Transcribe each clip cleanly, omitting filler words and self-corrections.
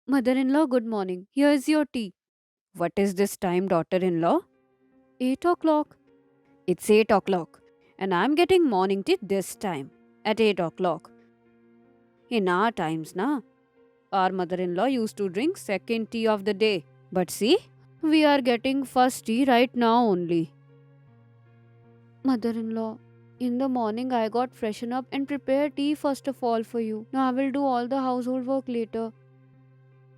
Mother in law, good morning. Here's your tea. What is this time, daughter in law? 8 o'clock. It's 8 o'clock. And I'm getting morning tea this time. At 8 o'clock. In our times, na, our mother in law used to drink second tea of the day. But see, we are getting first tea right now only. Mother in law, in the morning I got freshen up and prepare tea first of all for you. Now I will do all the household work later.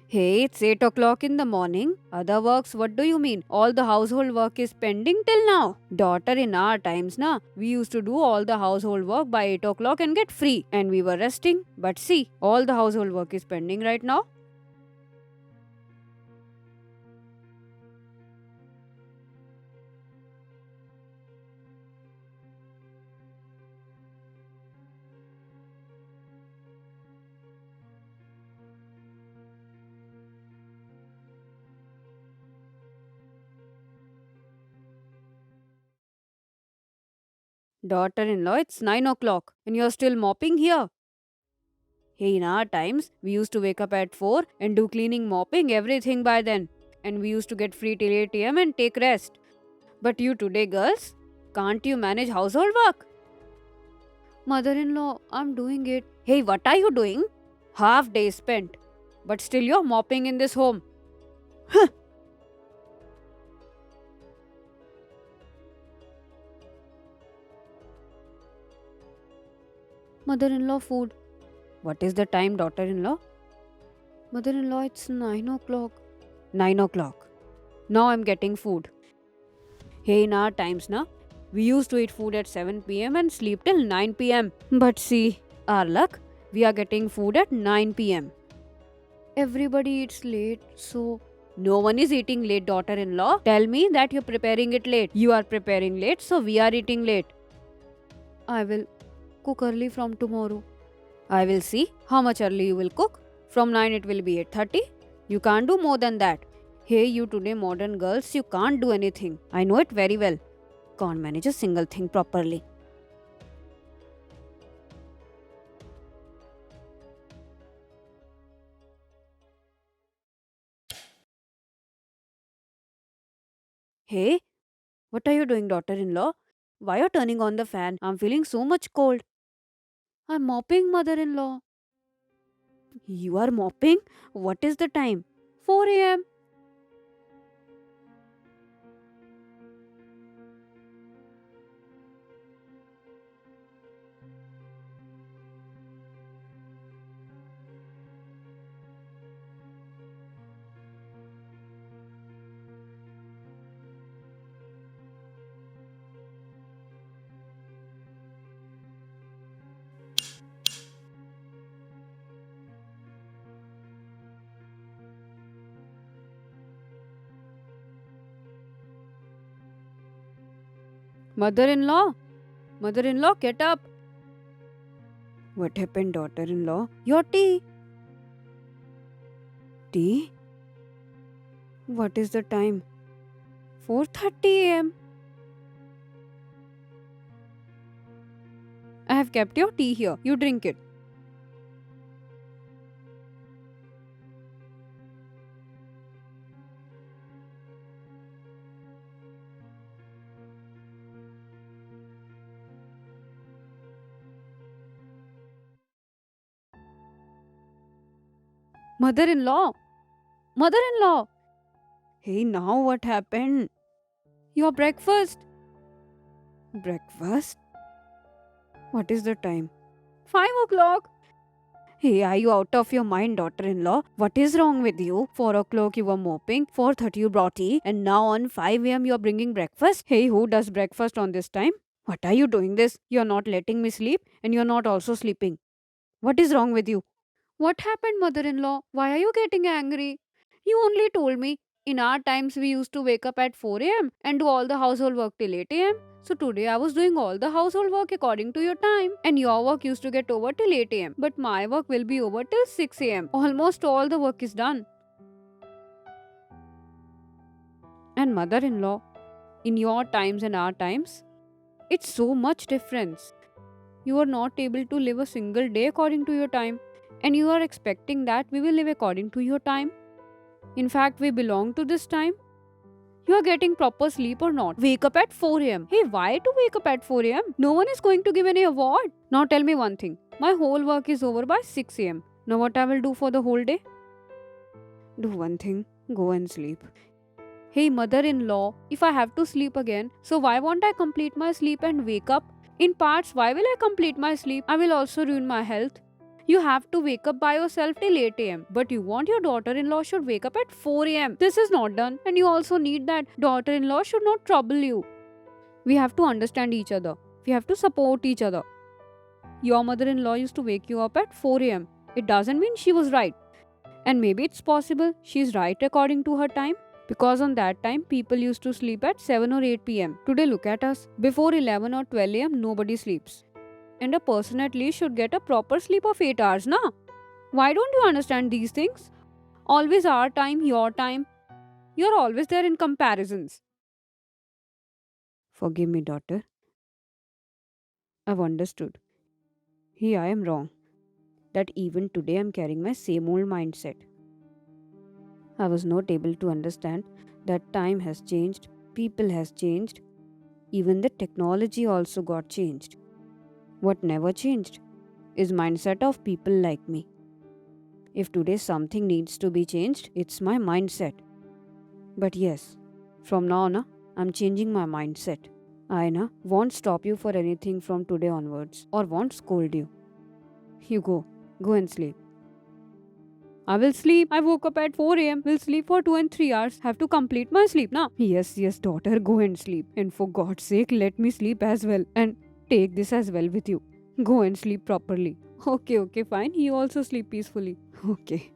Hey, it's 8 o'clock in the morning. Other works, what do you mean? All the household work is pending till now. Daughter, in our times, na, we used to do all the household work by 8 o'clock and get free. And we were resting. But see, all the household work is pending right now. Daughter in law, it's 9 o'clock and you're still mopping here. Hey, in our times, we used to wake up at 4 and do cleaning, mopping, everything by then. And we used to get free till 8 am and take rest. But you today, girls, can't you manage household work? Mother in law, I'm doing it. Hey, what are you doing? Half day spent. But still you're mopping in this home. Mother in law, food. What is the time, daughter in law? Mother in law, it's 9 o'clock. 9 o'clock. Now I'm getting food. Hey, in our times, na, we used to eat food at 7 pm and sleep till 9 pm. But see, our luck, we are getting food at 9 pm. Everybody eats late, so. No one is eating late, daughter in law. Tell me that you're preparing it late. You are preparing late, so we are eating late. I will cook early from tomorrow. I will see how much early you will cook. From 9 it will be 8:30. You can't do more than that. Hey, you today modern girls, you can't do anything. I know it very well. Can't manage a single thing properly. Hey, what are you doing, daughter in law? Why are you turning on the fan? I'm feeling so much cold. I'm mopping, mother in law. You are mopping? What is the time? 4 am. Mother in law? Mother in law, get up. What happened, daughter in law? Your tea. Tea? What is the time? 4:30 am. I have kept your tea here. You drink it. Mother in law! Mother in law! Hey, now what happened? Your breakfast. Breakfast? What is the time? 5 o'clock. Hey, are you out of your mind, daughter in law? What is wrong with you? 4 o'clock you were mopping, 4:30 you brought tea, and now on 5 am you're bringing breakfast? Hey, who does breakfast on this time? What are you doing this? You're not letting me sleep, and you're not also sleeping. What is wrong with you? What happened, mother in law? Why are you getting angry? You only told me in our times we used to wake up at 4 am and do all the household work till 8 am. So today I was doing all the household work according to your time, and your work used to get over till 8 am. But my work will be over till 6 am. Almost all the work is done. And mother in law, in your times and our times, it's so much difference. You are not able to live a single day according to your time. And you are expecting that we will live according to your time? In fact, we belong to this time. You are getting proper sleep or not? Wake up at 4 am. Hey, why to wake up at 4 am? No one is going to give any award. Now tell me one thing. My whole work is over by 6 am. Now what I will do for the whole day? Do one thing. Go and sleep. Hey, mother-in-law, if I have to sleep again, so why won't I complete my sleep and wake up? In parts, why will I complete my sleep? I will also ruin my health. You have to wake up by yourself till 8 am, but you want your daughter-in-law should wake up at 4 am. This is not done, and you also need that daughter-in-law should not trouble you. We have to understand each other. We have to support each other. Your mother-in-law used to wake you up at 4 am. It doesn't mean she was right. And maybe it's possible she's right according to her time. Because on that time, people used to sleep at 7 or 8 pm. Today, look at us. Before 11 or 12 am, nobody sleeps. And a person at least should get a proper sleep of 8 hours, na? Why don't you understand these things? Always our time, your time. You're always there in comparisons. Forgive me, daughter. I've understood. Here I am wrong. That even today I'm carrying my same old mindset. I was not able to understand that time has changed, people has changed, even the technology also got changed. What never changed is mindset of people like me. If today something needs to be changed, it's my mindset. But yes, from now on, I'm changing my mindset. I won't stop you for anything from today onwards or won't scold you. You go and sleep. I will sleep. I woke up at 4 am. Will sleep for 2 and 3 hours. Have to complete my sleep now. Yes, daughter, go and sleep. And for God's sake, let me sleep as well. And take this as well with you. Go and sleep properly. Okay, fine. You also sleep peacefully. Okay.